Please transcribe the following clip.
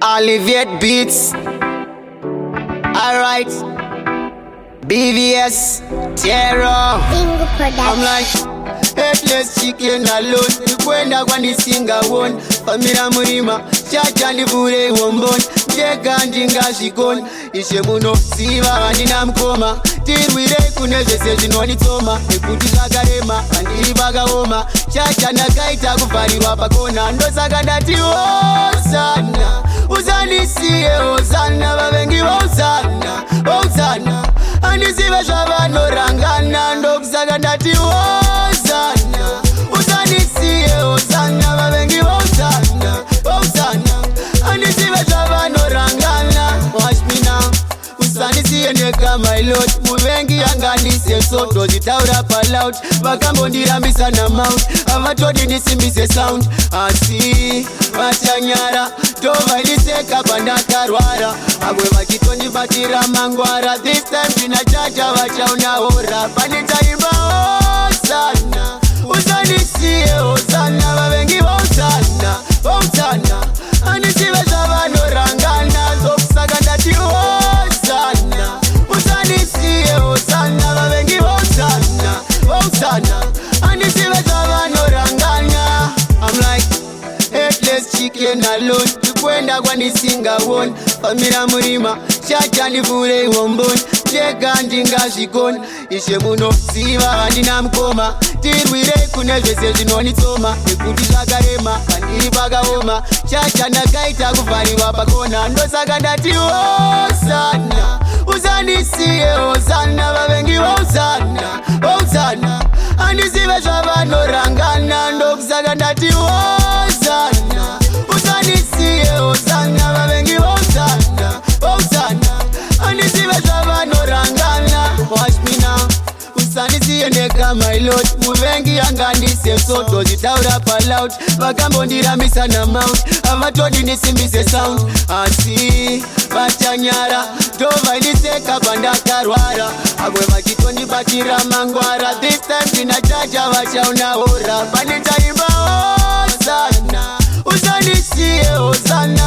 Alleviate beats. Alright. BVS. Terror. Bingo production. I'm like headless chicken alone. Nikwenda kwa nisinga one. Famila murima. Chacha ndivure womboni. Jeka njinga shikoni. Ishe muno siva vandina mkoma. Tirwire kunezese zvinonitsoma. Nekuti zvakarema handiri vakaoma. Chacha ndakaita kuvhariwa pakona. Ndosaka ndati hosana. Uzandisiye hosana. Vavengi hosana. Hosana. Handisive zvavanorangana. Ndokusaka ndati hosana. Uzandisiye hosana. Vavengi hosana. Hosana. Handisive zvavanorangana. Watch me now. Usandisiye ndeka my lord. Muvengi yangandise so ndozitaura paloud. Vakambondirambisa na mouth. Avatodi ndisimbise sound. Asi vachanyara tovaidiseka pandakarwara. Amwe vachitondibatira mangwara. This time ndinachacha vachaona hora. Panditaimba hosana. Usandisiye hosana. Vavengi hosana. Hosana. Handisive zvavanorangana. Zokusaka ndati hosana. Usandisiye hosana. Vavengi hosana. Hosana. Handisive zvavanorangana. I'm like headless chicken alone. Nikwenda kwa nisinga one. Famila murima. Chacha ndivure womboni. Jeka njinga shikoni. Ishe muno siva handina mkoma. Tirwire kunezvese zvinonitsoma. Nekuti zvakarema handiri vakaoma. Chacha ndakaita kuvhariwa pakona. Ndosaka ndati hosana. Usandisiye hosana. Vavengi hosana. Hosana. Handisive zvavanorangana. Ndokusaka ndati hosana. Usandisiye hosana. Vavengi hosana. Hosana. Handisive zvavanorangana. Watch me now. Usandisiye ndeka my lord. Muvengi yangandise so ndozitaura paloud. Vakambondirambisa na mouth. Avatodi ndisimbise sound. Asi vachanyara tovaidiseka pandakarwara. Amwe vachitondibatira mangwara. This time ndinachacha vachaona hora. Panditaimba hosana. Usandisiye hosana.